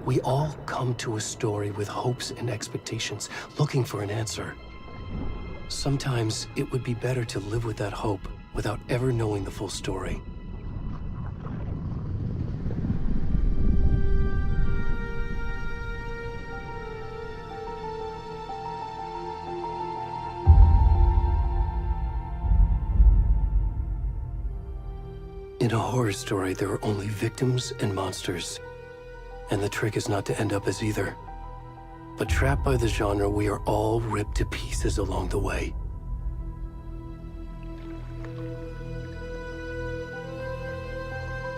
We all come to a story with hopes and expectations, looking for an answer. Sometimes it would be better to live with that hope without ever knowing the full story. In a horror story, there are only victims and monsters. And the trick is not to end up as either. But trapped by the genre, we are all ripped to pieces along the way.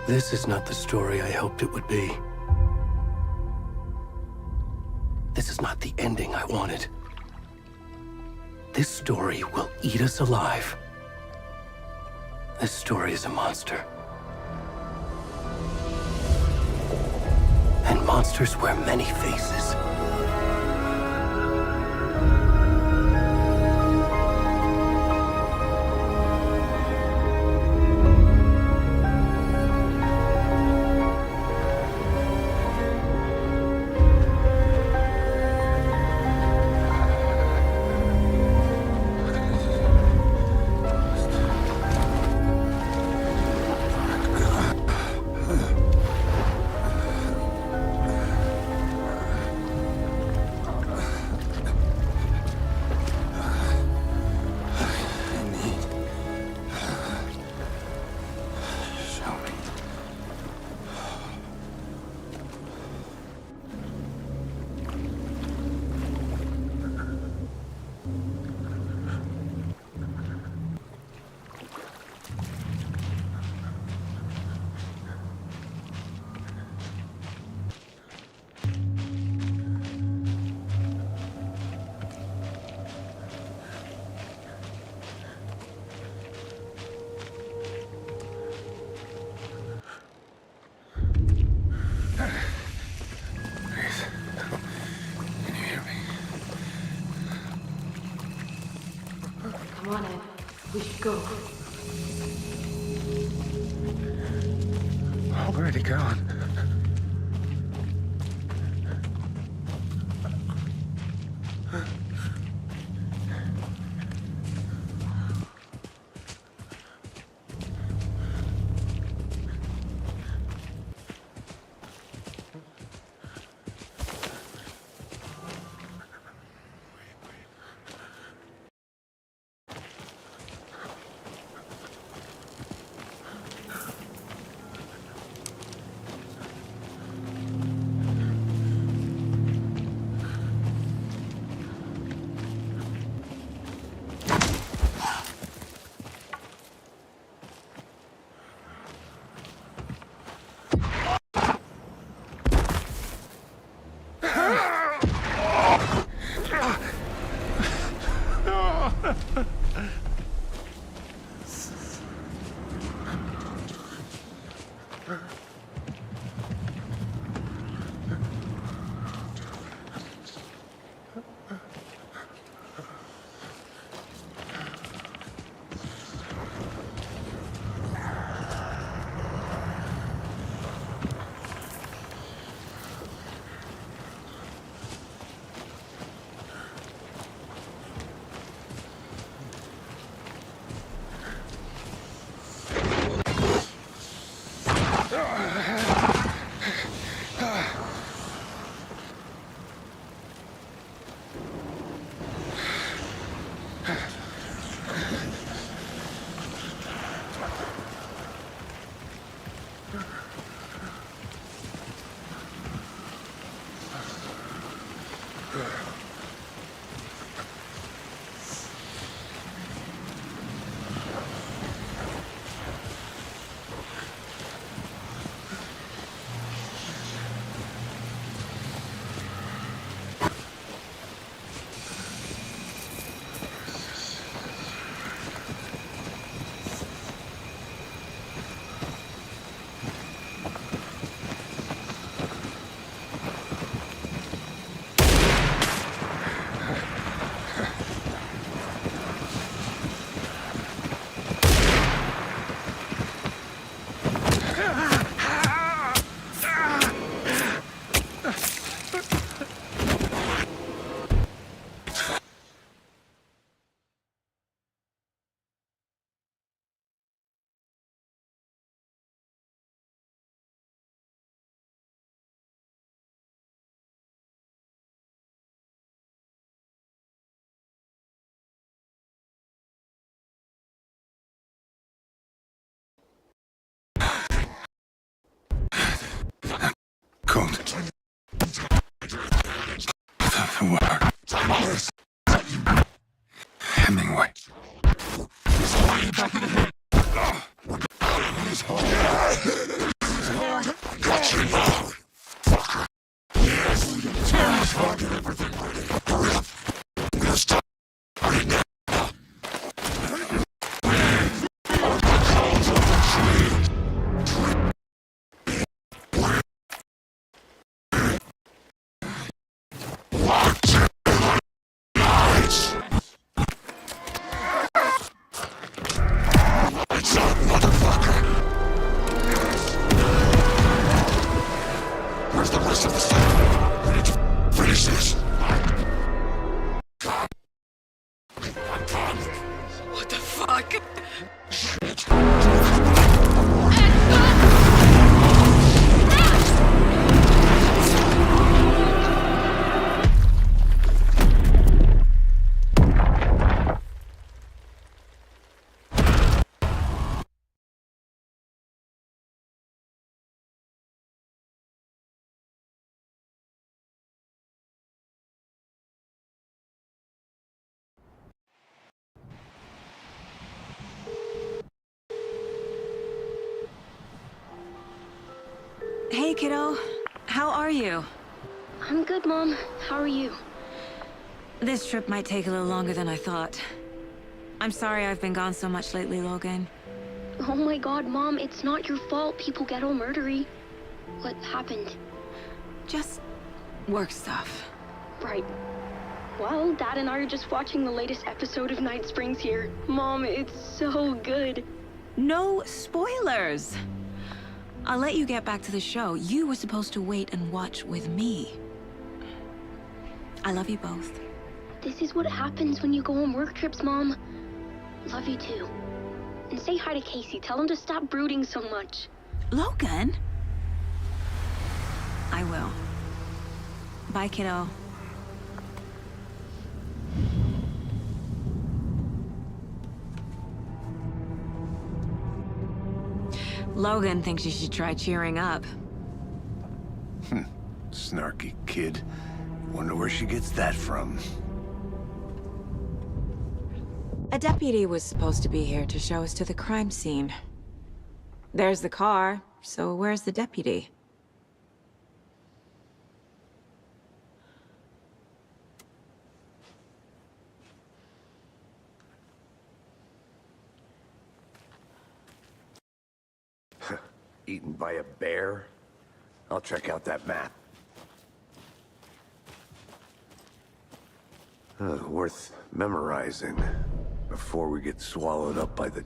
This is not the story I hoped it would be. This is not the ending I wanted. This story will eat us alive. This story is a monster. And monsters wear many faces. Come on, Ed. We should go. Already gone. Cold. The word. Hemingway. Where's the rest of the stuff? We need to finish this. What the fuck? Hey, kiddo. How are you? I'm good, Mom. How are you? This trip might take a little longer than I thought. I'm sorry I've been gone so much lately, Logan. Oh my god, Mom, it's not your fault people get all murdery. What happened? Just work stuff. Right. Well, Dad and I are just watching the latest episode of Night Springs here. Mom, it's so good. No spoilers! I'll let you get back to the show. You were supposed to wait and watch with me. I love you both. This is what happens when you go on work trips, Mom. Love you too. And say hi to Casey. Tell him to stop brooding so much. Logan? I will. Bye, kiddo. Logan thinks you should try cheering up. Snarky kid. Wonder where she gets that from. A deputy was supposed to be here to show us to the crime scene. There's the car, so where's the deputy? Eaten by a bear? I'll check out that map. Worth memorizing before we get swallowed up by the...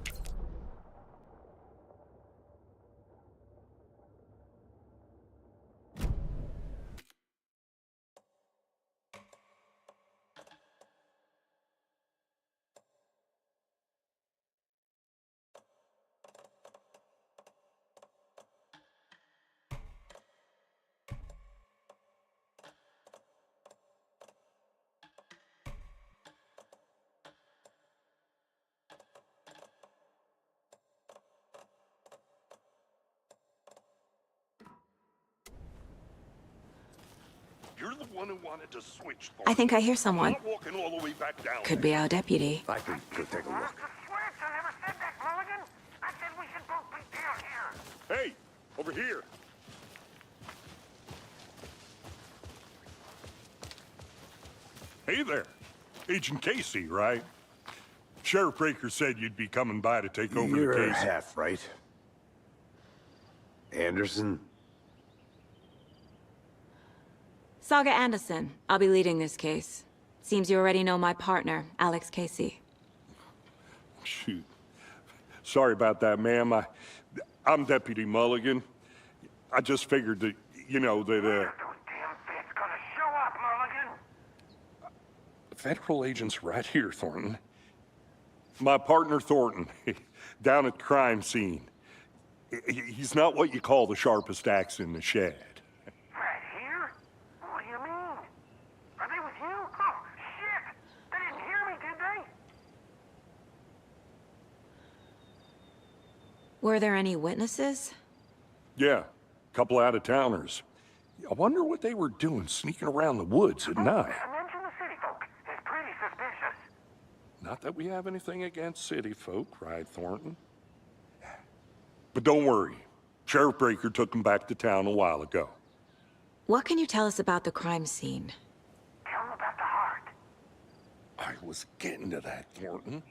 You're the one who wanted to switch. I think I hear someone. Not walking all the way back down. Could be our deputy. I can go take a look. Hey, over here. Hey there. Agent Casey, right? Sheriff Breaker said you'd be coming by to take over You're the case. half right. Anderson? Saga Anderson. I'll be leading this case. Seems you already know my partner, Alex Casey. Shoot. Sorry about that, ma'am. I'm Deputy Mulligan. I just figured that, you know, that, Federal agent's right here, Thornton. My partner, Thornton, down at the crime scene. He's not what you call the sharpest axe in the shed. Right here? What do you mean? Are they with you? Oh, shit! They didn't hear me, did they? Were there any witnesses? Yeah, Couple out-of-towners. I wonder what they were doing sneaking around the woods at night. Mention the city folk. It's pretty suspicious. Not that we have anything against city folk, right, Thornton? But don't worry. Sheriff Breaker took them back to town a while ago. What can you tell us about the crime scene? Tell them about the heart. I was getting to that, Thornton.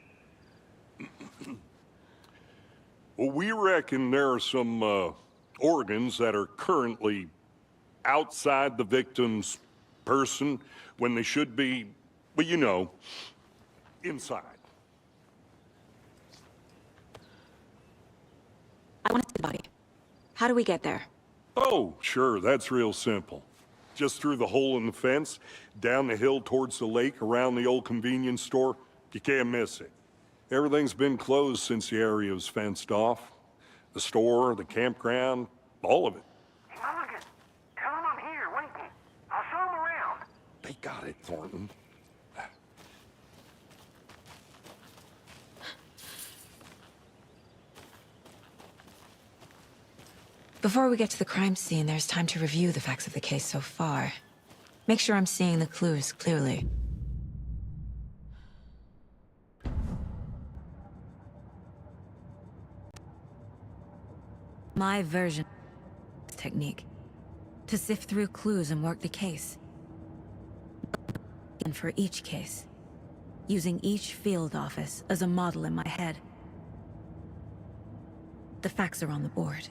Well, we reckon there are some organs that are currently outside the victim's person when they should be, well, you know, inside. I want to see the body. How do we get there? Oh, sure, that's real simple. Just through the hole in the fence, down the hill towards the lake, around the old convenience store. You can't miss it. Everything's been closed since the area was fenced off. The store, the campground, all of it. Hey, Mulligan, tell them I'm here waiting. I'll show them around. They got it, Thornton. Before we get to the crime scene, there's time to review the facts of the case so far. Make sure I'm seeing the clues clearly. My version of this technique. To sift through clues and work the case. And for each case. Using each field office as a model in my head. The facts are on the board.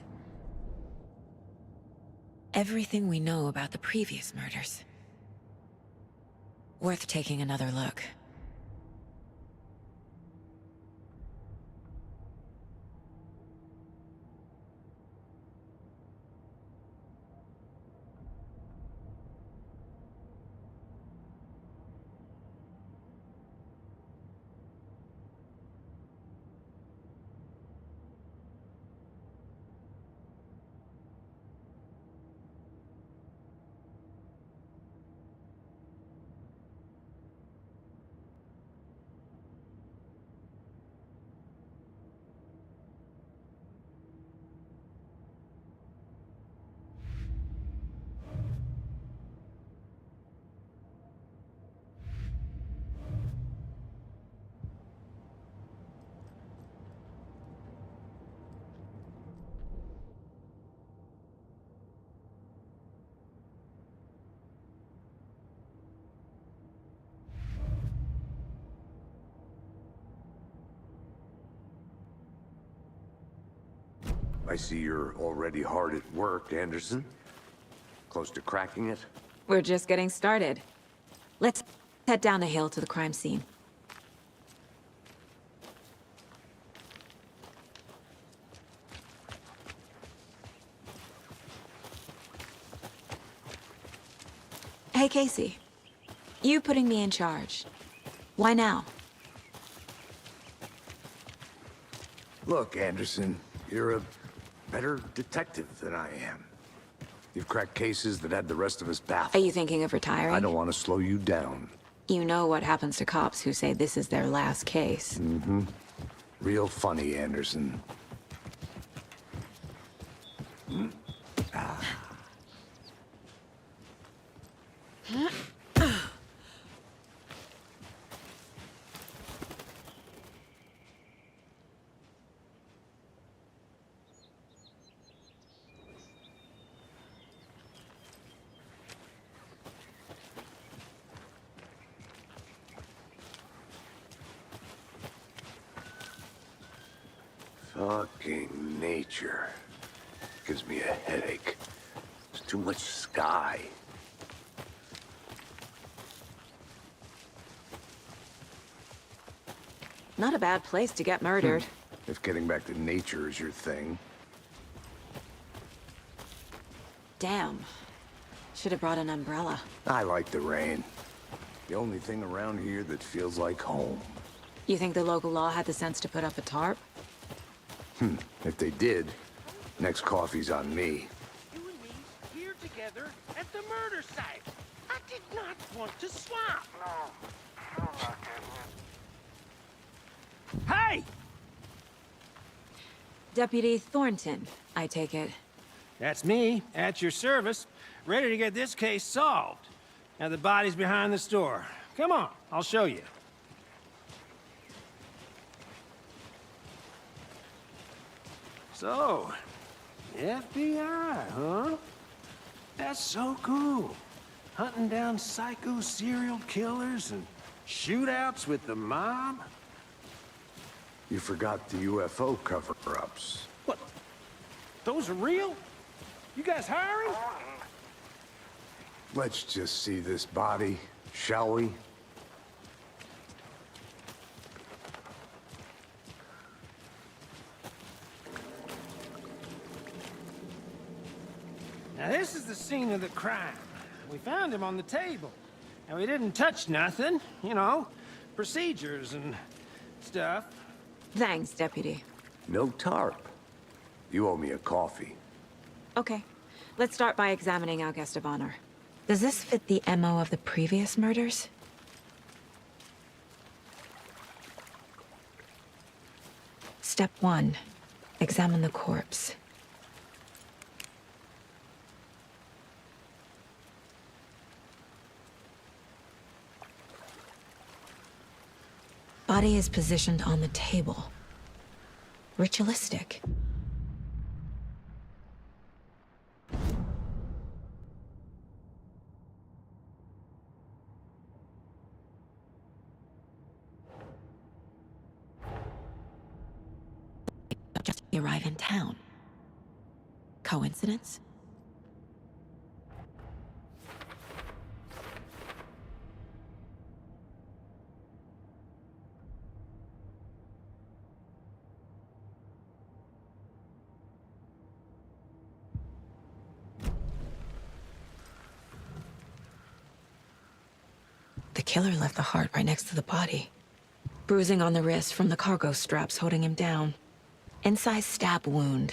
Everything we know about the previous murders. Worth taking another look. I see you're already hard at work, Anderson. Close to cracking it? We're just getting started. Let's head down the hill to the crime scene. Hey, Casey. You putting me in charge. Why now? Look, Anderson, you're a better detective than I am. You've cracked cases that had the rest of us Are baffled. you thinking of retiring? I don't want to slow you down. You know what happens to cops who say this is their last case. Real funny, Anderson. Fucking nature. Gives me a headache. There's too much sky. Not a bad place to get murdered. If getting back to nature is your thing. Damn. Should have brought an umbrella. I like the rain. The only thing around here that feels like home. You think the local law had the sense to put up a tarp? If they did, next coffee's on me. You and me here together at the murder site. I did not want to swap. No, not good. Hey! Deputy Thornton, I take it. That's me, at your service, ready to get this case solved. Now the body's behind the store. Come on, I'll show you. So, FBI, huh? That's so cool. Hunting down psycho serial killers and shootouts with the mob? You forgot the UFO cover-ups. What? Those are real? You guys hiring? Let's just see this body, shall we? Now this is the scene of the crime. We found him on the table. And we didn't touch nothing, you know, procedures and stuff. Thanks, Deputy. No tarp. You owe me a coffee. Okay. Let's start by examining our guest of honor. Does this fit the MO of the previous murders? Step 1. Examine the corpse. Body is positioned on the table. Ritualistic. Just arrive in town. Coincidence? The killer left the heart right next to the body. Bruising on the wrist from the cargo straps holding him down. Incised stab wound.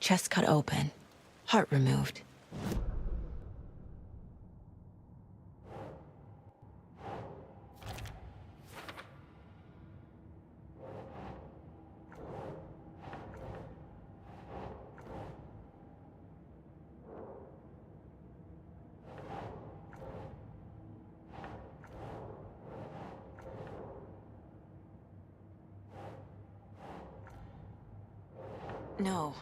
Chest cut open. Heart removed. No.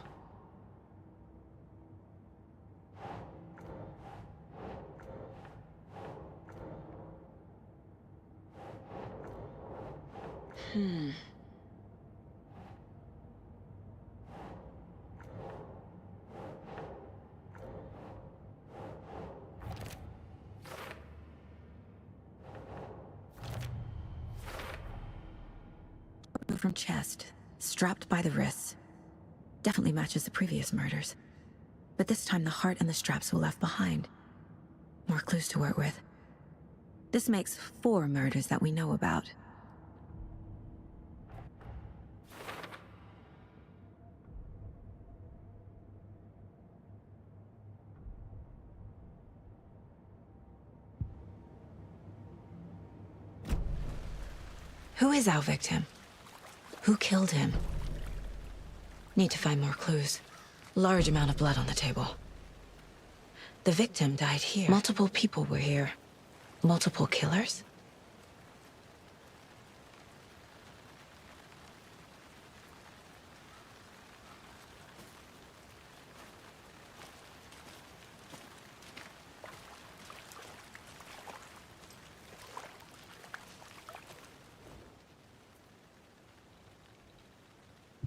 From chest, strapped by the wrists. Definitely matches the previous murders. But this time the heart and the straps were left behind. More clues to work with. This makes 4 murders that we know about. Who is our victim? Who killed him? Need to find more clues. Large amount of blood on the table. The victim died here. Multiple people were here. Multiple killers?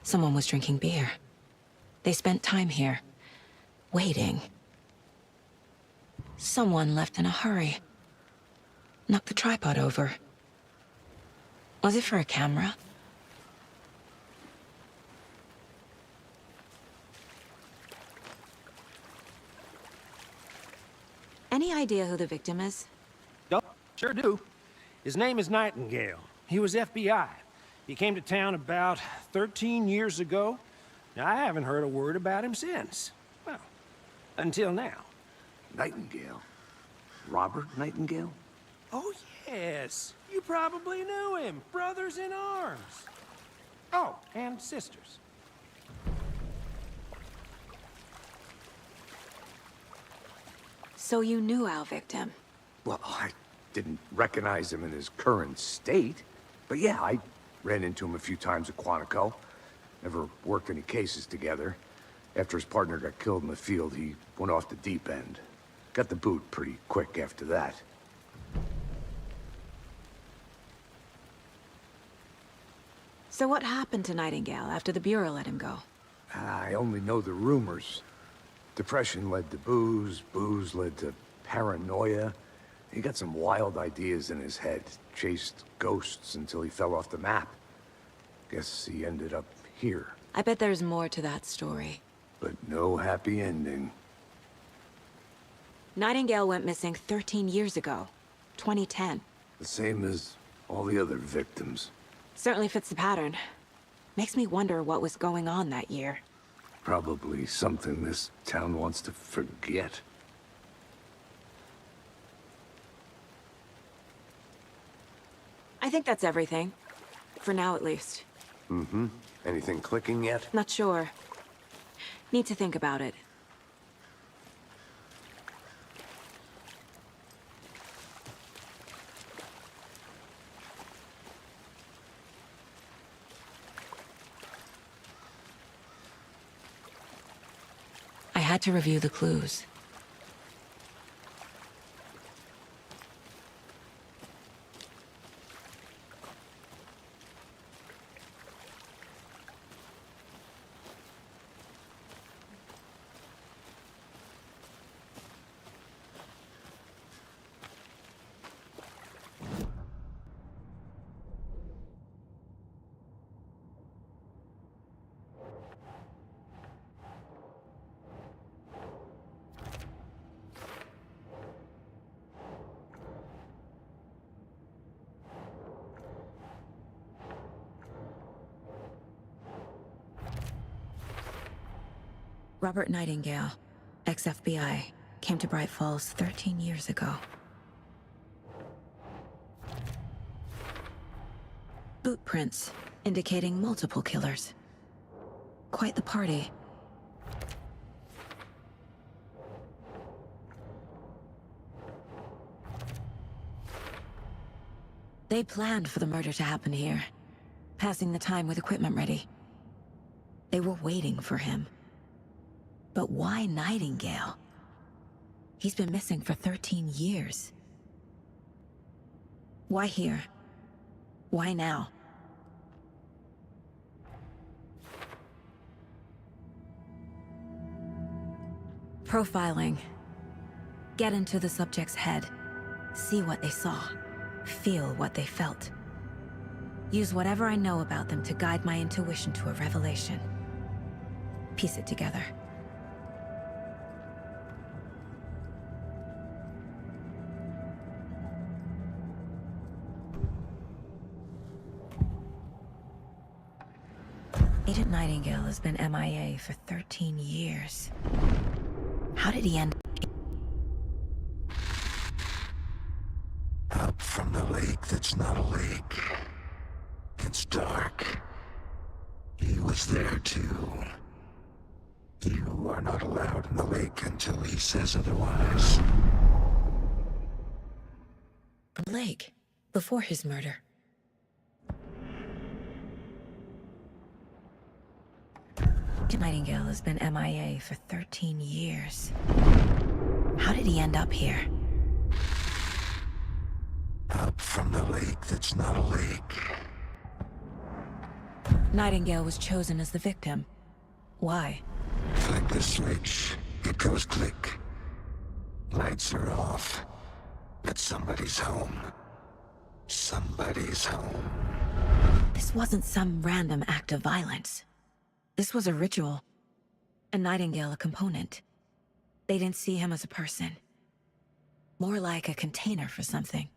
Someone was drinking beer. They spent time here, waiting. Someone left in a hurry. Knocked the tripod over. Was it for a camera? Any idea who the victim is? Oh, sure do. His name is Nightingale. He was FBI. He came to town about 13 years ago. Now, I haven't heard a word about him since. Well, until now. Nightingale? Robert Nightingale? Oh, yes. You probably knew him. Brothers in arms. Oh, and sisters. So you knew our victim? Well, I didn't recognize him in his current state. But yeah, I ran into him a few times at Quantico. Never worked any cases together. After his partner got killed in the field, he went off the deep end. Got the boot pretty quick after that. So what happened to Nightingale after the Bureau let him go? I only know the rumors. Depression led to booze, booze led to paranoia. He got some wild ideas in his head, chased ghosts until he fell off the map. Guess he ended up here. I bet there's more to that story. But no happy ending. Nightingale went missing 13 years ago. 2010. The same as all the other victims. Certainly fits the pattern. Makes me wonder what was going on that year. Probably something this town wants to forget. I think that's everything. For now, at least. Mm-hmm. Anything clicking yet? Not sure. Need to think about it. I had to review the clues. Robert Nightingale, ex-FBI, came to Bright Falls 13 years ago. Boot prints, indicating multiple killers. Quite the party. They planned for the murder to happen here, passing the time with equipment ready. They were waiting for him. But why Nightingale? He's been missing for 13 years. Why here? Why now? Profiling. Get into the subject's head. See what they saw. Feel what they felt. Use whatever I know about them to guide my intuition to a revelation. Piece it together. Agent Nightingale has been MIA for 13 years. How did he end? Up from the lake that's not a lake. It's dark. He was there too. You are not allowed in the lake until he says otherwise. From Lake, before his murder. Nightingale has been MIA for 13 years. How did he end up here? Up from the lake that's not a lake. Nightingale was chosen as the victim. Why? Flick the switch, it goes click. Lights are off. But somebody's home. Somebody's home. This wasn't some random act of violence. This was a ritual. And Nightingale a component. They didn't see him as a person. More like a container for something.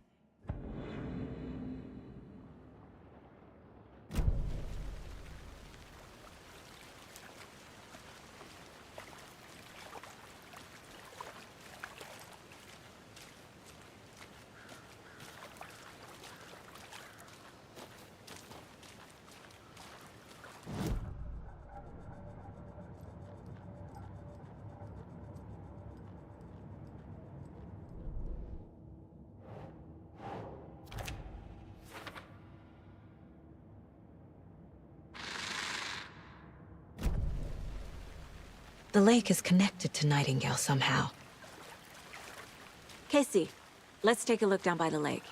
The lake is connected to Nightingale somehow. Casey, let's take a look down by the lake.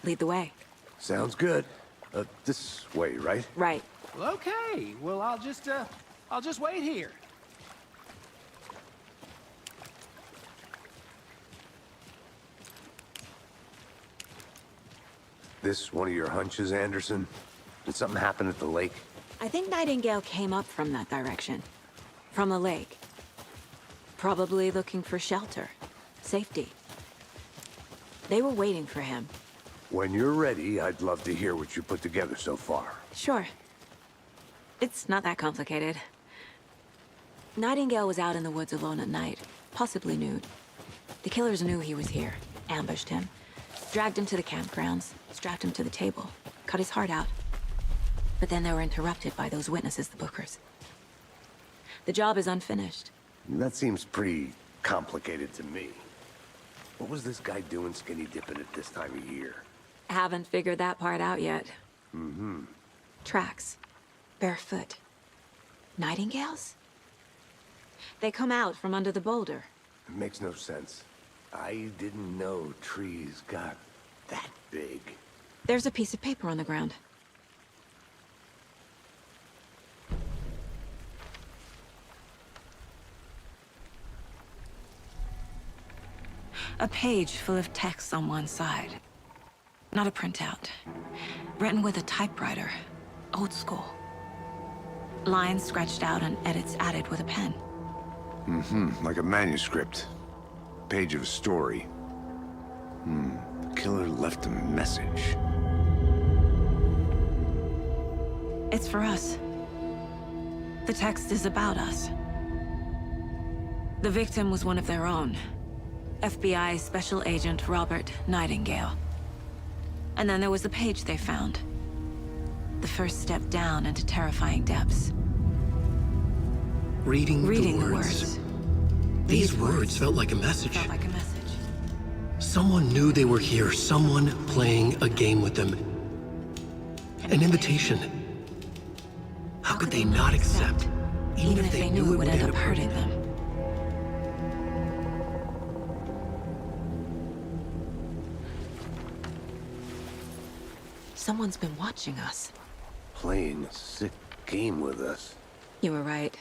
Lead the way. Sounds good. This way, right? Right. Well, okay. Well, I'll just wait here. This one of your hunches, Anderson? Did something happen at the lake? I think Nightingale came up from that direction. From the lake. Probably looking for shelter. Safety. They were waiting for him. When you're ready, I'd love to hear what you put together so far. Sure. It's not that complicated. Nightingale was out in the woods alone at night, possibly nude. The killers knew he was here, ambushed him, dragged him to the campgrounds, strapped him to the table, cut his heart out. But then they were interrupted by those witnesses, the Bookers. The job is unfinished. That seems pretty complicated to me. What was this guy doing skinny dipping at this time of year? Haven't figured that part out yet. Mm-hmm. Tracks. Barefoot. Nightingales? They come out from under the boulder. It makes no sense. I didn't know trees got that big. There's a piece of paper on the ground. A page full of text on one side. Not a printout. Written with a typewriter. Old school. Lines scratched out and edits added with a pen. Mm-hmm, like a manuscript. Page of a story. The killer left a message. It's for us. The text is about us. The victim was one of their own. FBI Special Agent Robert Nightingale. And then there was the page they found. The first step down into terrifying depths. Reading the words. These words felt like a message. Felt like a message. Someone knew they were here, someone playing a game with them. An invitation. How could they not accept, even if they knew it would end up hurting them? Someone's been watching us. Playing a sick game with us. You were right.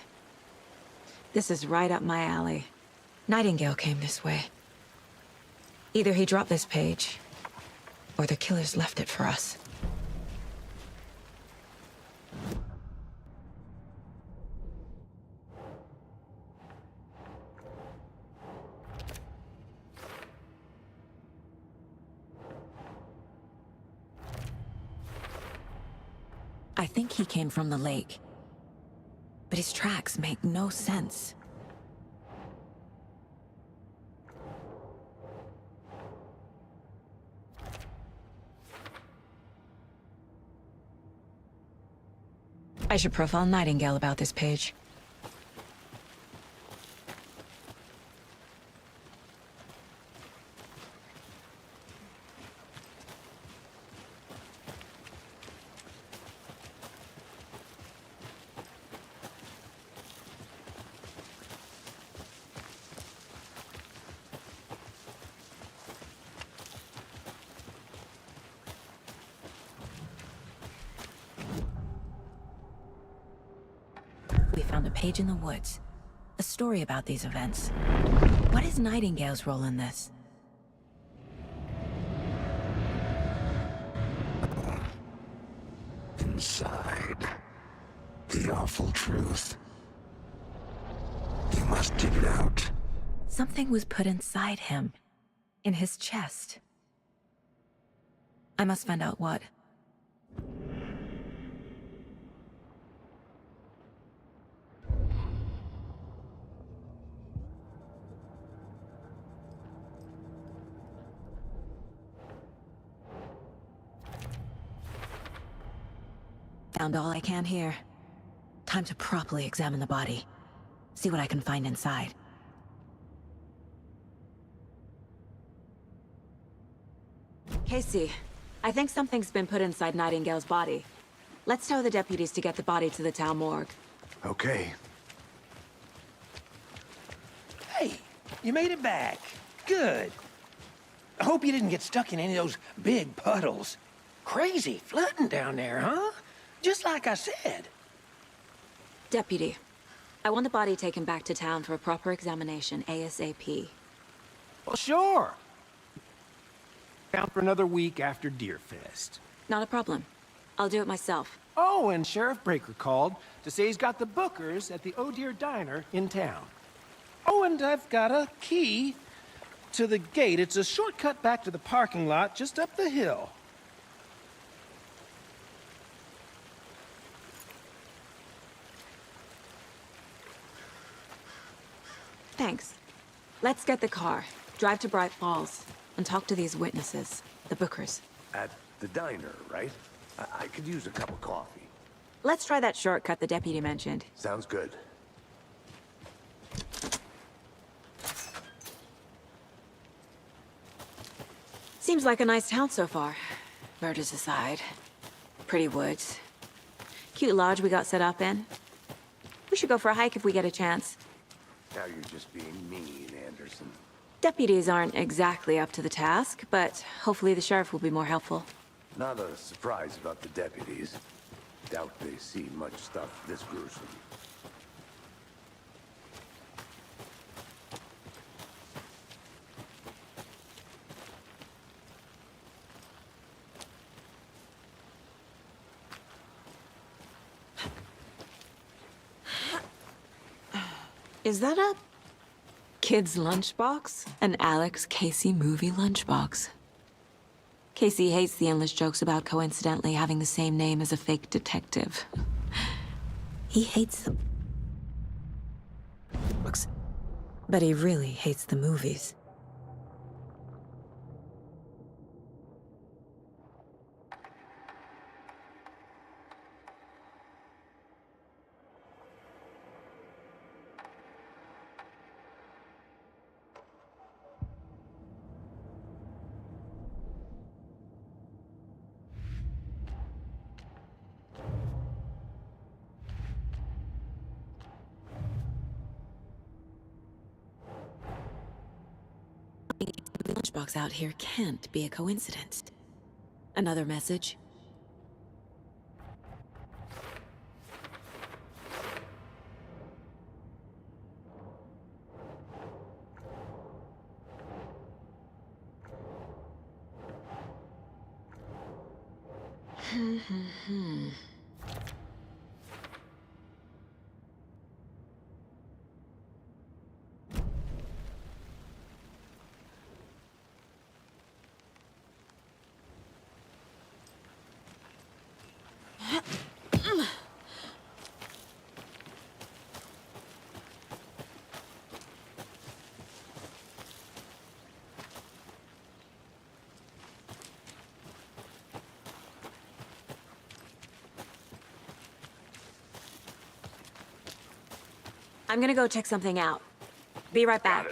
This is right up my alley. Nightingale came this way. Either he dropped this page, or the killers left it for us. I think he came from the lake. But his tracks make no sense. I should profile Nightingale about this page. We found a page in the woods. A story about these events. What is Nightingale's role in this? Inside. The awful truth. You must dig it out. Something was put inside him. In his chest. I must find out what. Found all I can here. Time to properly examine the body. See what I can find inside. Casey, I think something's been put inside Nightingale's body. Let's tell the deputies to get the body to the town morgue. Okay. You made it back. Good. I hope you didn't get stuck in any of those big puddles. Crazy flooding down there, huh? Just like I said. Deputy, I want the body taken back to town for a proper examination ASAP. Well, sure. Down for another week after Deerfest. Not a problem. I'll do it myself. Oh, and Sheriff Breaker called to say he's got the bookers at the Oh Deer Diner in town. Oh, and I've got a key to the gate. It's a shortcut back to the parking lot just up the hill. Thanks. Let's get the car, drive to Bright Falls, and talk to these witnesses, the bookers. At the diner, right? I could use a cup of coffee. Let's try that shortcut the deputy mentioned. Sounds good. Seems like a nice town so far. Murders aside. Pretty woods. Cute lodge we got set up in. We should go for a hike if we get a chance. Now you're just being mean, Anderson. Deputies aren't exactly up to the task, but hopefully the sheriff will be more helpful. Not a surprise about the deputies. Doubt they see much stuff this gruesome. Is that a kid's lunchbox? An Alex Casey movie lunchbox. Casey hates the endless jokes about coincidentally having the same name as a fake detective. He hates the books, but he really hates the movies. The lunchbox out here can't be a coincidence. Another message? I'm gonna go check something out. Be right back.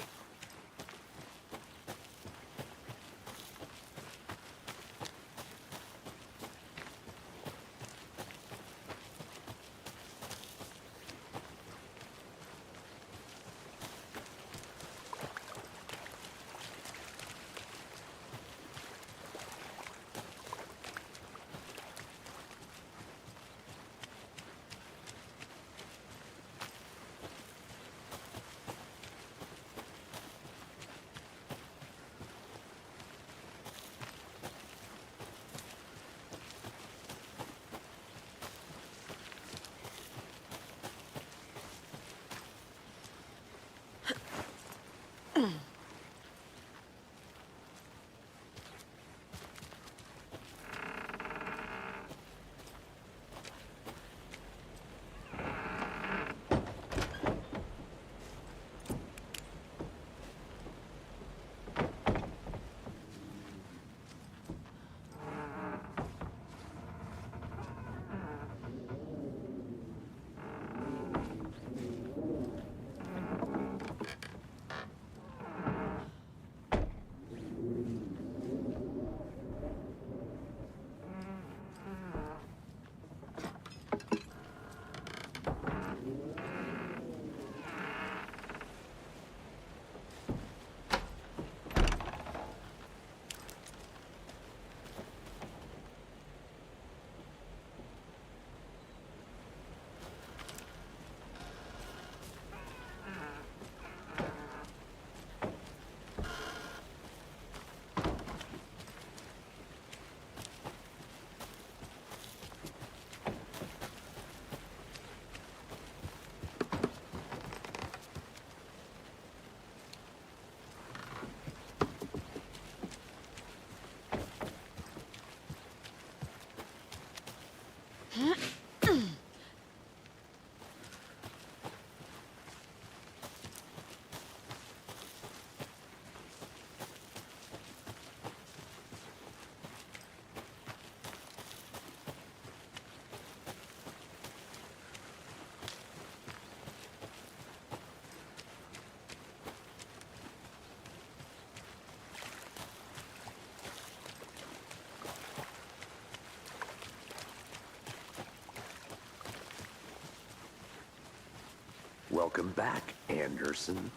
Welcome back, Anderson.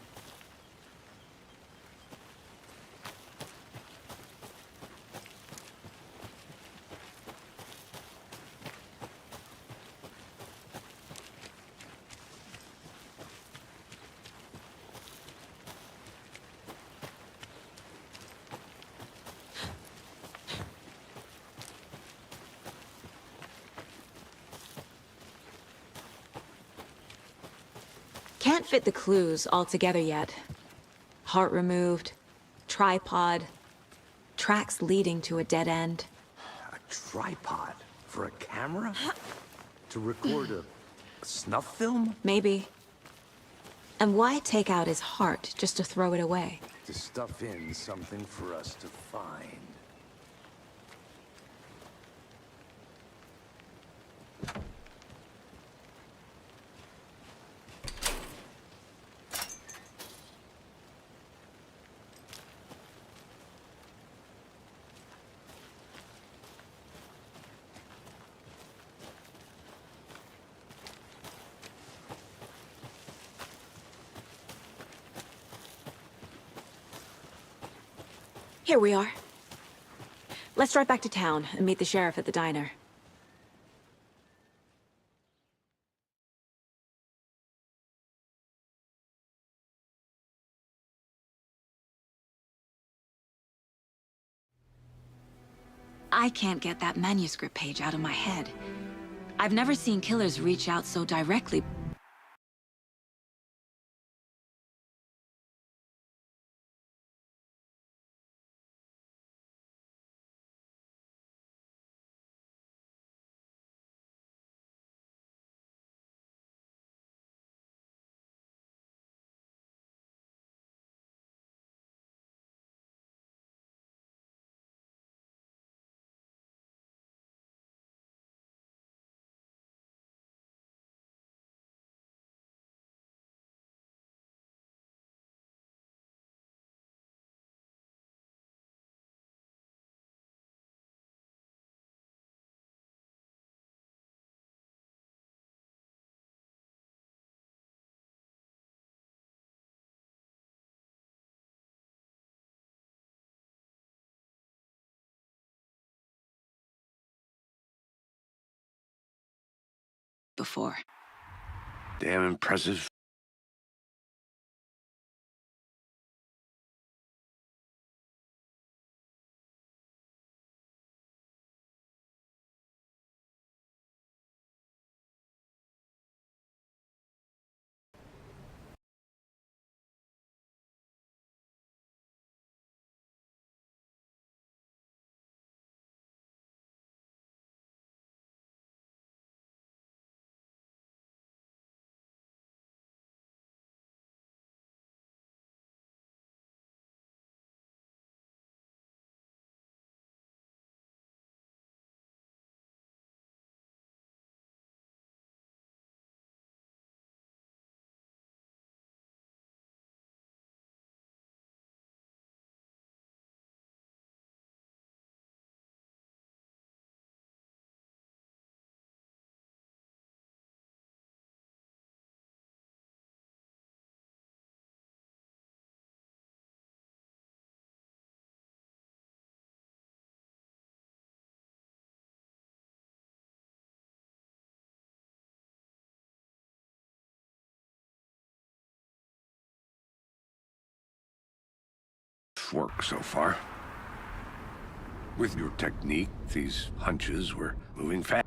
Can't fit the clues all together yet. Heart removed, tripod, tracks leading to a dead end. A tripod for a camera? To record a snuff film? Maybe. And why take out his heart just to throw it away? To stuff in something for us to find. Here we are. Let's drive back to town and meet the sheriff at the diner. I can't get that manuscript page out of my head. I've never seen killers reach out so directly. Before. Damn impressive. Work so far. With your technique, these hunches were moving fast.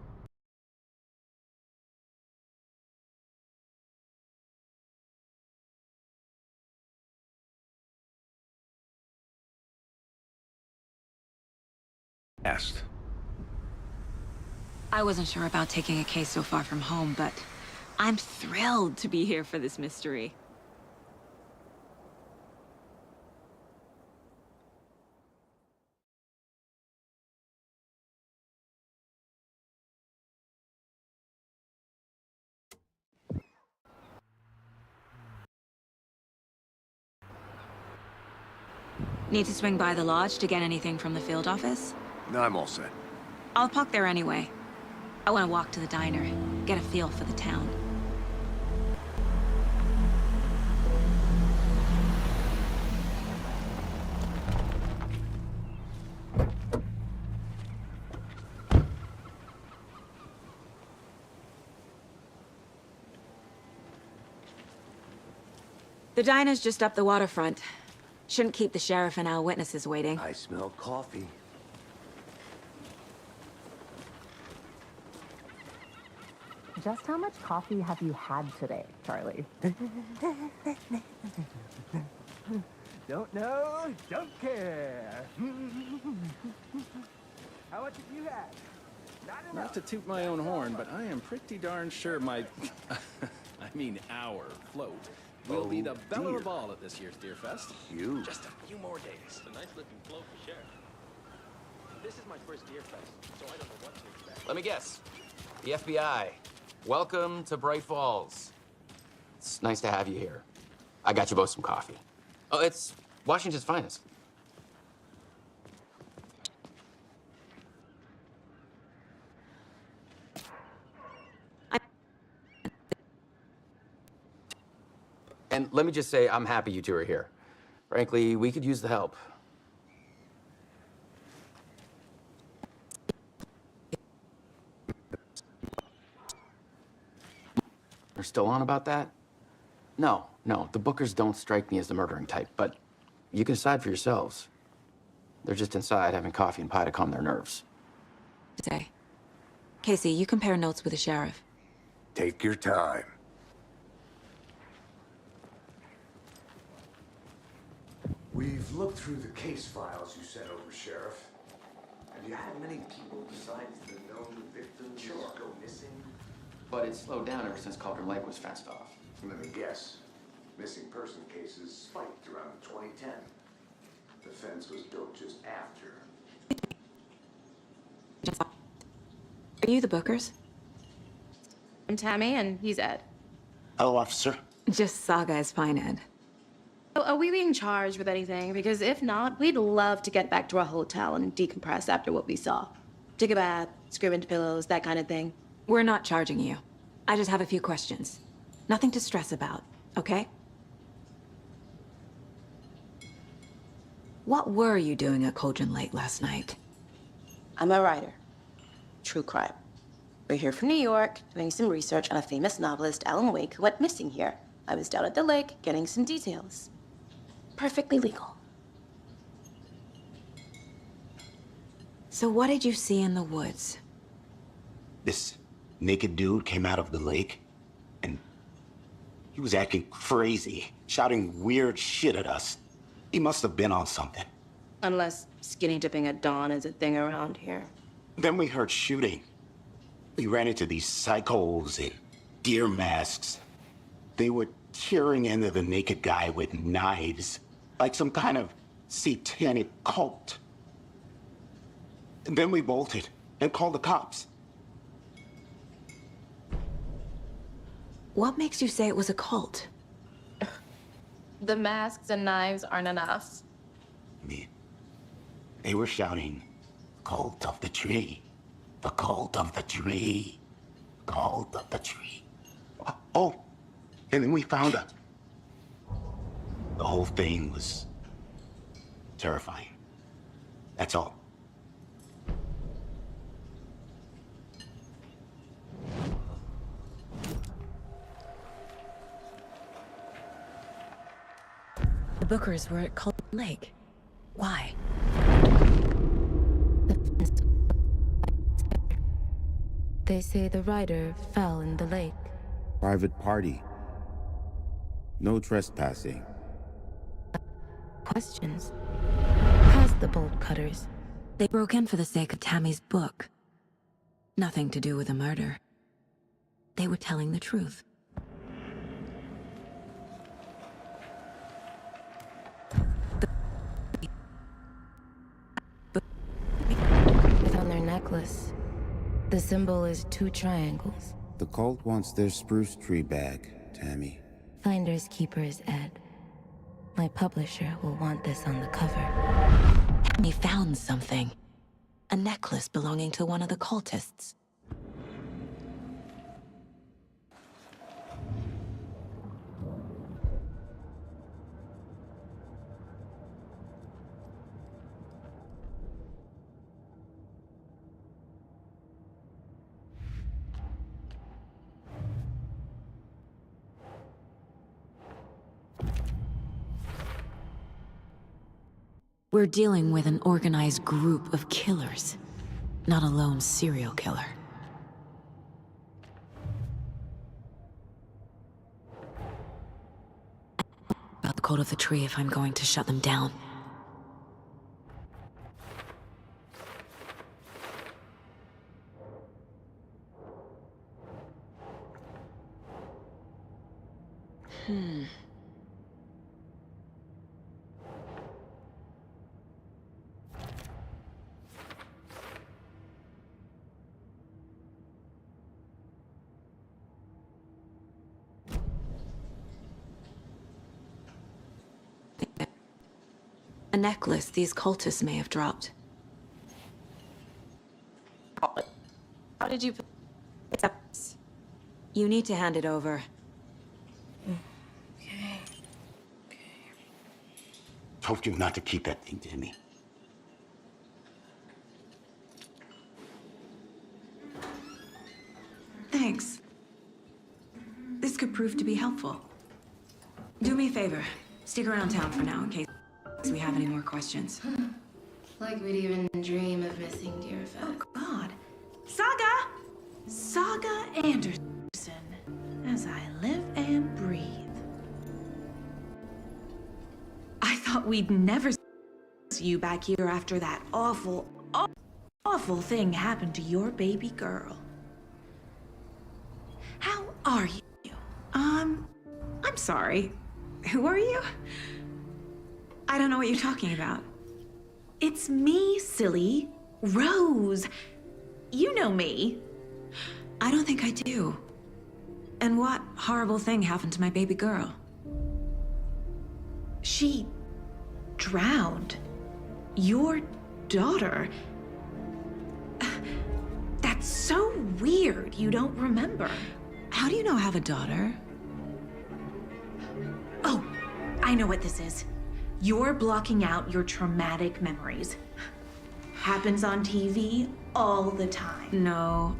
I wasn't sure about taking a case so far from home, but I'm thrilled to be here for this mystery. Need to swing by the lodge to get anything from the field office? No, I'm all set. I'll park there anyway. I want to walk to the diner, get a feel for the town. The diner's just up the waterfront. Shouldn't keep the sheriff and our witnesses waiting. I smell coffee. Just how much coffee have you had today, Charlie? Don't know, don't care. How much have you had? Not to toot my own horn, but I am pretty darn sure my... I mean our float will be the belle of the ball at this year's Deer Fest. Huge. Just a few more days. It's a nice-looking float for Sheriff. This is my first Deer Fest, so I don't know what to expect. Let me guess. The FBI. Welcome to Bright Falls. It's nice to have you here. I got you both some coffee. Oh, it's Washington's finest. And let me just say, I'm happy you two are here. Frankly, we could use the help. You're still on about that? No, the Bookers don't strike me as the murdering type, but you can decide for yourselves. They're just inside having coffee and pie to calm their nerves. Say, Casey, you compare notes with the sheriff. Take your time. We've looked through the case files you sent over, Sheriff. Have you had many people besides the known victims go missing? But it's slowed down ever since Cauldron Lake was fenced off. Let me guess. Missing person cases spiked around 2010. The fence was built just after. Are you the Bookers? I'm Tammy, and he's Ed. Hello, officer. Just Saga's fine, Ed. So are we being charged with anything? Because if not, we'd love to get back to our hotel and decompress after what we saw. Take a bath, scream into pillows, that kind of thing. We're not charging you. I just have a few questions. Nothing to stress about, okay? What were you doing at Cauldron Lake last night? I'm a writer. True crime. We're here from New York, doing some research on a famous novelist, Alan Wake, who went missing here. I was down at the lake, getting some details. Perfectly legal. So what did you see in the woods? This naked dude came out of the lake, and he was acting crazy, shouting weird shit at us. He must have been on something. Unless skinny dipping at dawn is a thing around here. Then we heard shooting. We ran into these psychos in deer masks. They were tearing into the naked guy with knives, like some kind of satanic cult. And then we bolted and called the cops. What makes you say it was a cult? The masks and knives aren't enough. I mean, they were shouting, "Cult of the tree, the cult of the tree, cult of the tree." Oh, and then we found her. The whole thing was terrifying. That's all. The Bookers were at Cauldron Lake. Why? They say the rider fell in the lake. Private party. No trespassing. Questions. Past the bolt cutters. They broke in for the sake of Tammy's book. Nothing to do with the murder. They were telling the truth. It's on their necklace. The symbol is 2 triangles. The cult wants their spruce tree back, Tammy. Finders keepers, Ed. My publisher will want this on the cover. Tammy found something. A necklace belonging to one of the cultists. We're dealing with an organized group of killers, not a lone serial killer. About the code of the tree if I'm going to shut them down. A necklace these cultists may have dropped. How did you... You need to hand it over. Okay. Told you not to keep that thing, Tammy. Thanks. This could prove to be helpful. Do me a favor. Stick around town for now in case we have any more questions. Like we'd even dream of missing Deerfest. Oh, God. Saga! Saga Anderson. As I live and breathe. I thought we'd never see you back here after that awful thing happened to your baby girl. How are you? I'm sorry. Who are you? I don't know what you're talking about. It's me, silly. Rose. You know me. I don't think I do. And what horrible thing happened to my baby girl? She drowned. Your daughter. That's so weird you don't remember. How do you know I have a daughter? Oh, I know what this is. You're blocking out your traumatic memories. Happens on TV all the time. No.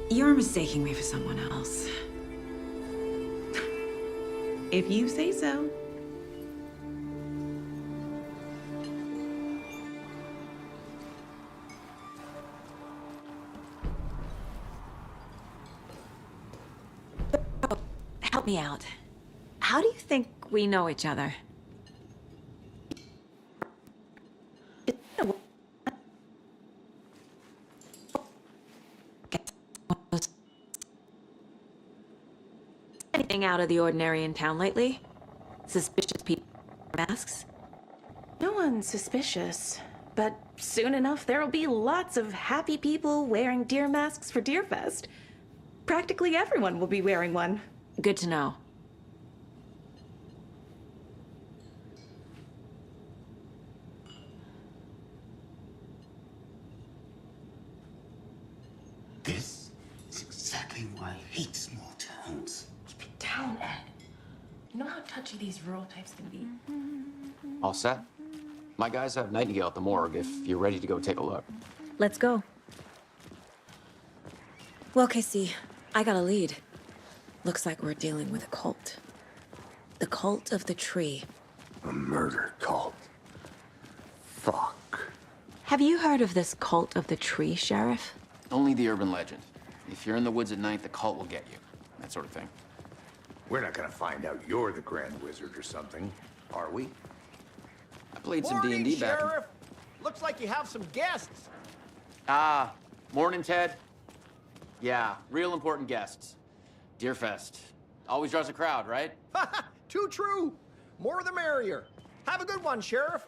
You're mistaking me for someone else. If you say so. Oh, help me out. How do you think we know each other? Anything out of the ordinary in town lately? Suspicious people wear masks? No one's suspicious. But soon enough, there'll be lots of happy people wearing deer masks for Deerfest. Practically everyone will be wearing one. Good to know. This is exactly why I hate small towns. Keep it down, Ed. You know how touchy these rural types can be. All set? My guys have Nightingale at the morgue if you're ready to go take a look. Let's go. Well, Casey, I got a lead. Looks like we're dealing with a cult. The cult of the tree. A murder cult. Fuck. Have you heard of this cult of the tree, Sheriff? Only the urban legend. If you're in the woods at night, the cult will get you. That sort of thing. We're not gonna find out you're the Grand Wizard or something, are we? I played some D&D back in... Sheriff. Looks like you have some guests. Morning, Ted. Yeah, real important guests. Deerfest. Always draws a crowd, right? Too true. More the merrier. Have a good one, Sheriff.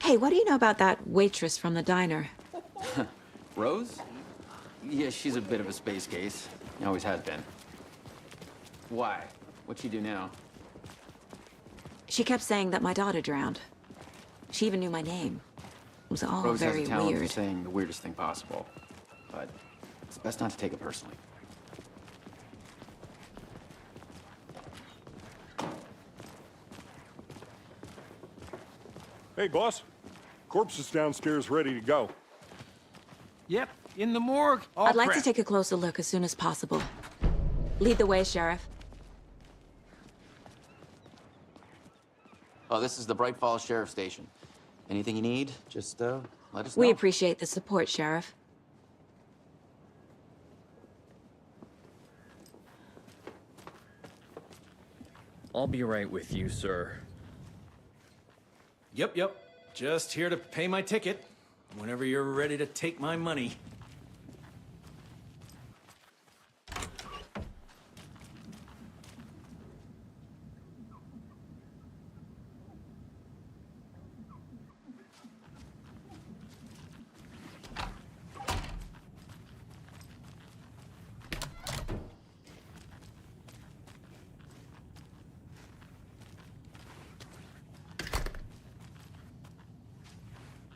Hey, what do you know about that waitress from the diner? Rose? Yeah, she's a bit of a space case. Always has been. Why? What'd she do now? She kept saying that my daughter drowned. She even knew my name. It was all Rose very has a talent weird. for saying the weirdest thing possible. But it's best not to take it personally. Hey, boss. Corpse is downstairs ready to go. Yep, in the morgue. All I'd like to prepped. take a closer look as soon as possible. Lead the way, Sheriff. Oh, this is the Bright Falls Sheriff Station. Anything you need, just let us know. We appreciate the support, Sheriff. I'll be right with you, sir. Yep. Just here to pay my ticket. Whenever you're ready to take my money.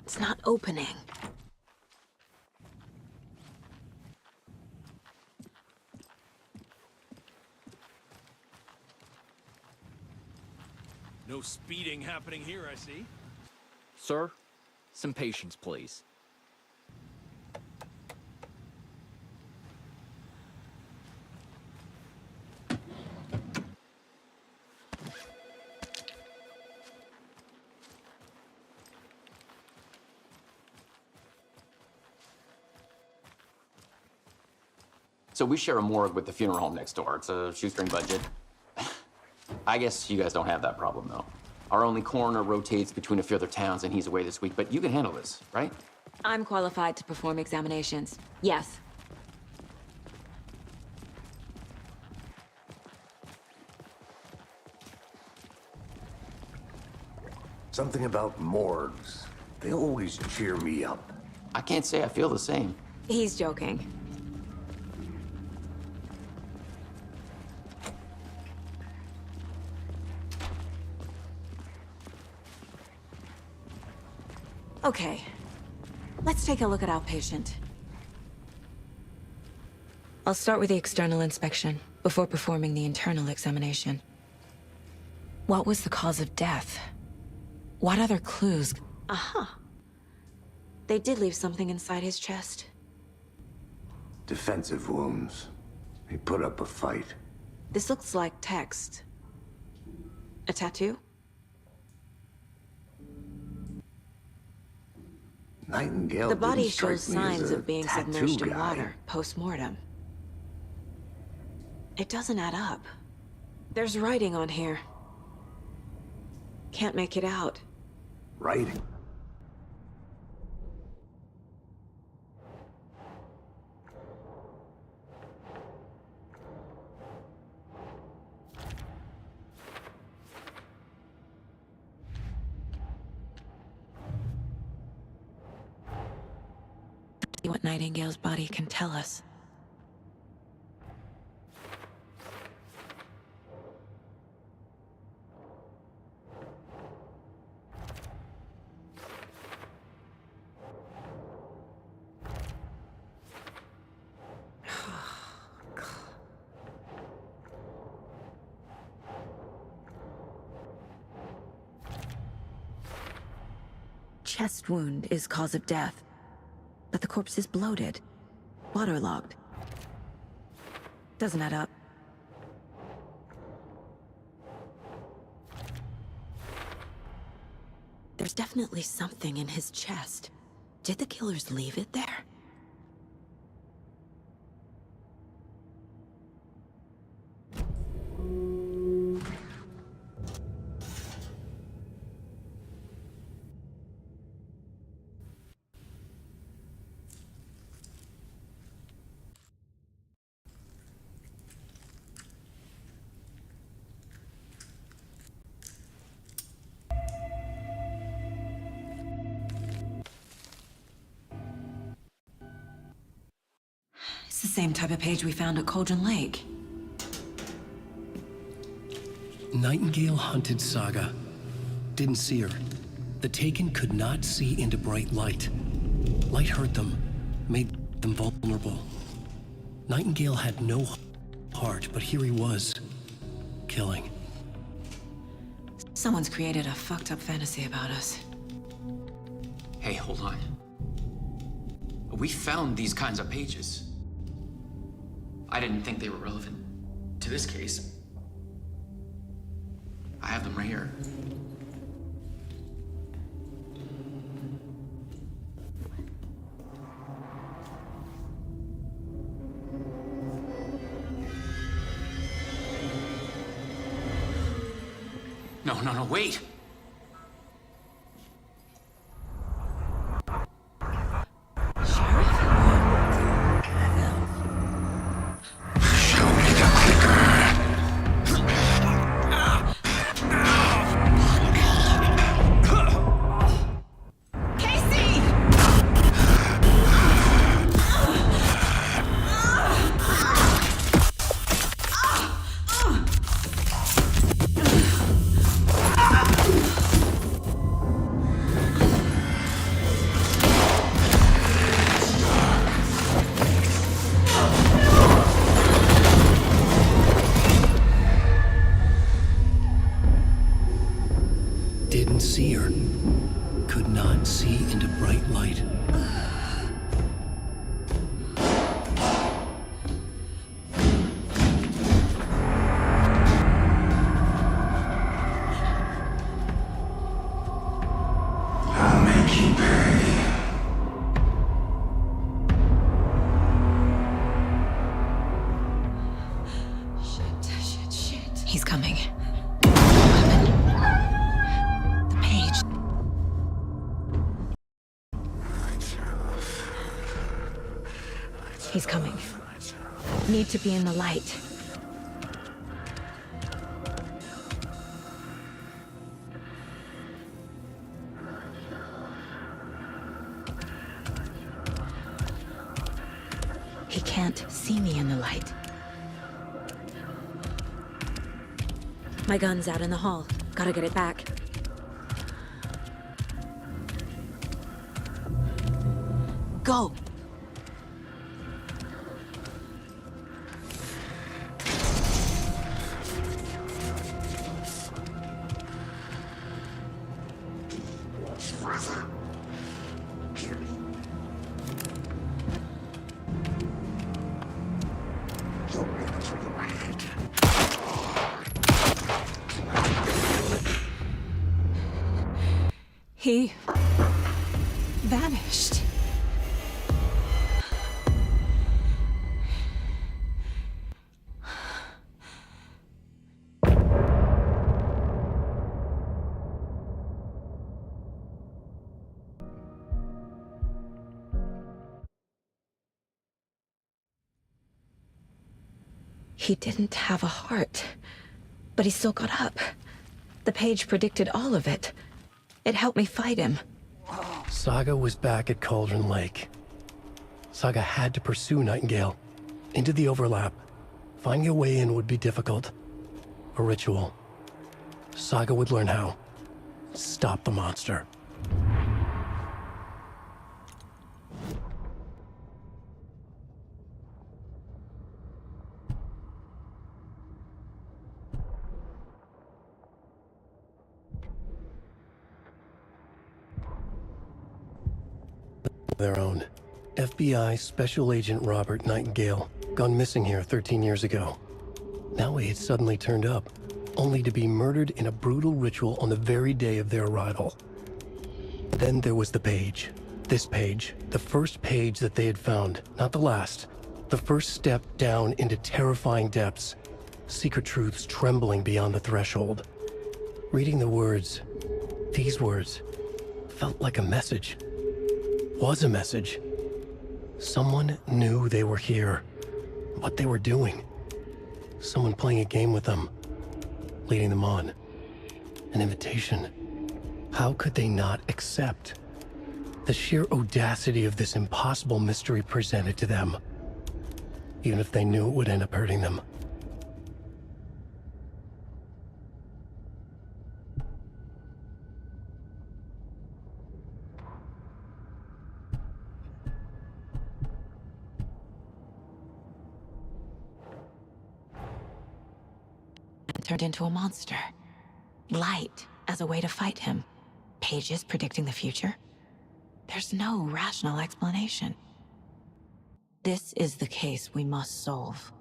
It's not opening. No speeding happening here, I see. Sir, some patience, please. So we share a morgue with the funeral home next door. It's a shoestring budget. I guess you guys don't have that problem, though. Our only coroner rotates between a few other towns, and he's away this week, but you can handle this, right? I'm qualified to perform examinations. Yes. Something about morgues. They always cheer me up. I can't say I feel the same. He's joking. Okay, let's take a look at our patient. I'll start with the external inspection before performing the internal examination. What was the cause of death? What other clues? Aha! They did leave something inside his chest. Defensive wounds. He put up a fight. This looks like text. A tattoo? Nightingale The body didn't strike shows me as signs a of being tattoo submerged in guy. water, post-mortem. It doesn't add up. There's writing on here. Can't make it out. Writing? See what Nightingale's body can tell us. Chest wound is cause of death, but the corpse is bloated, waterlogged. Doesn't add up. There's definitely something in his chest. Did the killers leave it there? Same type of page we found at Cauldron Lake. Nightingale hunted Saga. Didn't see her. The Taken could not see into bright light. Light hurt them, made them vulnerable. Nightingale had no heart, but here he was, killing. Someone's created a fucked up fantasy about us. Hey, hold on. We found these kinds of pages. I didn't think they were relevant to this case. I have them right here. No, wait! Didn't see her. Could not see into bright light. I'll make you pay. Shit. He's coming. He's coming. Need to be in the light. He can't see me in the light. My gun's out in the hall. Gotta get it back. Go! He vanished. He didn't have a heart, but he still got up. The page predicted all of it. It helped me fight him. Saga was back at Cauldron Lake. Saga had to pursue Nightingale. Into the overlap. Finding a way in would be difficult. A ritual. Saga would learn how. Stop the monster. Their own. FBI Special Agent Robert Nightingale, gone missing here 13 years ago. Now he had suddenly turned up, only to be murdered in a brutal ritual on the very day of their arrival. Then there was the page. This page, the first page that they had found, not the last. The first step down into terrifying depths. Secret truths trembling beyond the threshold. Reading the words, these words, felt like a message. Was a message. Someone knew they were here, what they were doing. Someone playing a game with them, leading them on. An invitation. How could they not accept? The sheer audacity of this impossible mystery presented to them. even if they knew it would end up hurting them. Turned into a monster. Light as a way to fight him. Pages predicting the future. There's no rational explanation. This is the case we must solve.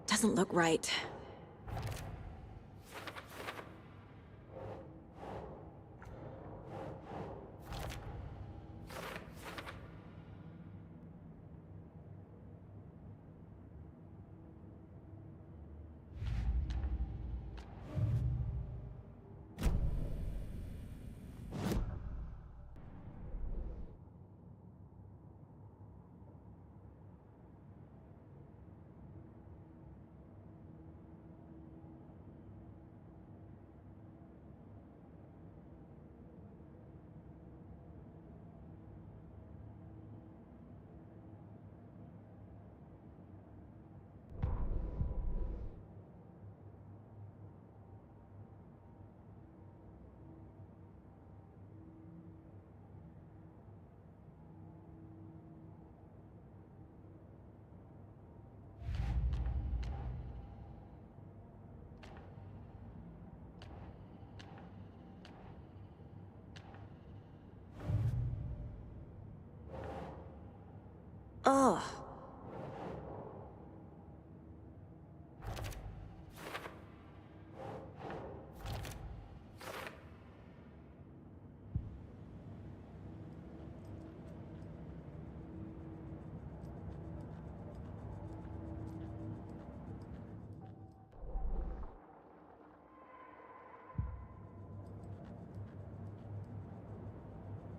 Doesn't look right. Ugh.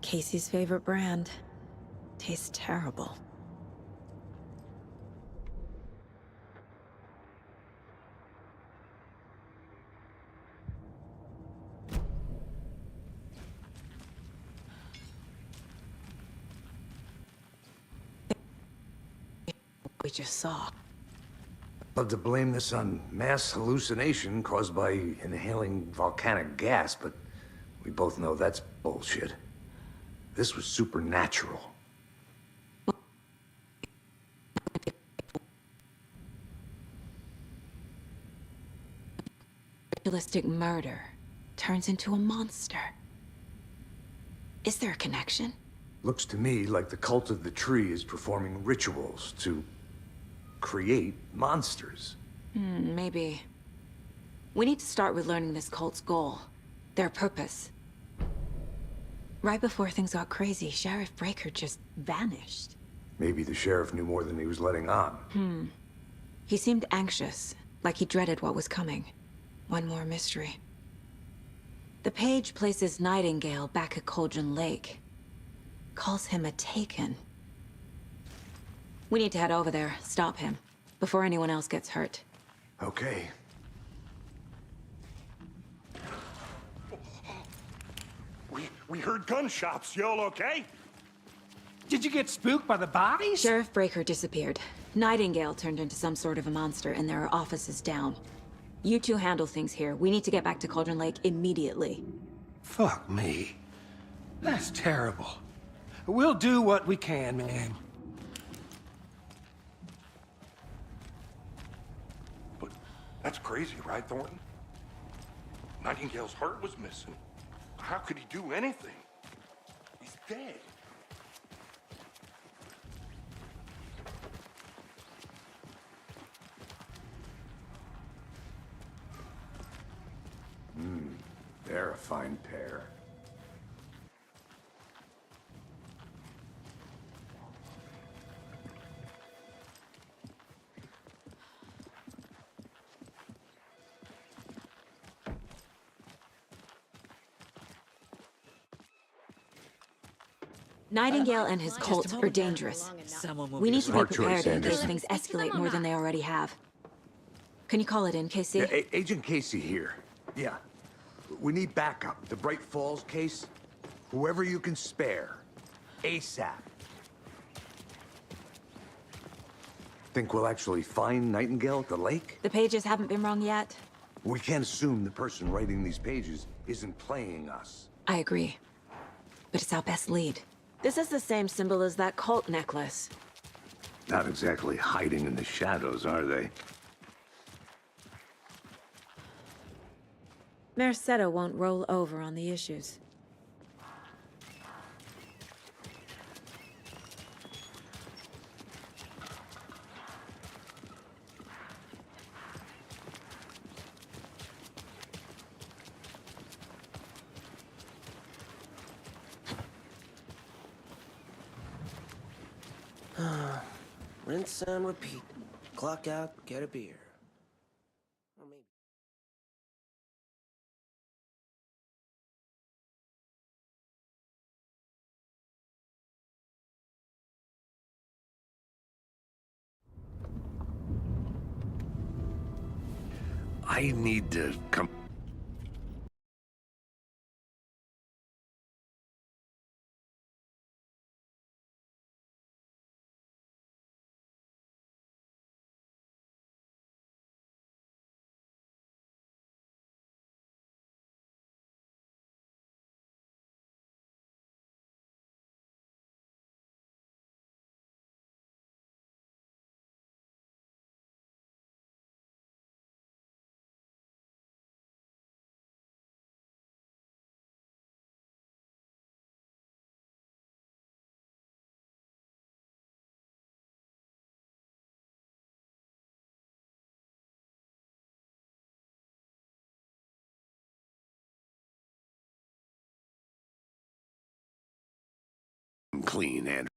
Casey's favorite brand. Tastes terrible. We just saw. Love to blame this on mass hallucination caused by inhaling volcanic gas, but we both know that's bullshit. This was supernatural. Ritualistic murder turns into a monster. Is there a connection? Looks to me like the cult of the tree is performing rituals to create monsters. Maybe. We need to start with learning this cult's goal. Their purpose. Right before things got crazy, Sheriff Breaker just vanished. Maybe the sheriff knew more than he was letting on. He seemed anxious, like he dreaded what was coming. One more mystery. The page places Nightingale back at Cauldron Lake. Calls him a Taken. We need to head over there, stop him, before anyone else gets hurt. Okay. We heard gunshots. Y'all okay? Did you get spooked by the bodies? Sheriff Breaker disappeared. Nightingale turned into some sort of a monster, and there are offices down. You two handle things here. We need to get back to Cauldron Lake immediately. Fuck me. That's terrible. We'll do what we can, man. But that's crazy, right, Thornton? Nightingale's heart was missing. How could he do anything? He's dead. They're a fine pair. Nightingale and his cult are dangerous. We need to be Smart choice, prepared in case Anderson. things escalate more than they already have. Can you call it in, Casey? Yeah, Agent Casey here. Yeah. We need backup. The Bright Falls case. Whoever you can spare. ASAP. Think we'll actually find Nightingale at the lake? The pages haven't been wrong yet. We can't assume the person writing these pages isn't playing us. I agree. But it's our best lead. This is the same symbol as that cult necklace. Not exactly hiding in the shadows, are they? Mercado won't roll over on the issues. Rinse and repeat. Clock out, get a beer. Or maybe. I need to come... clean, and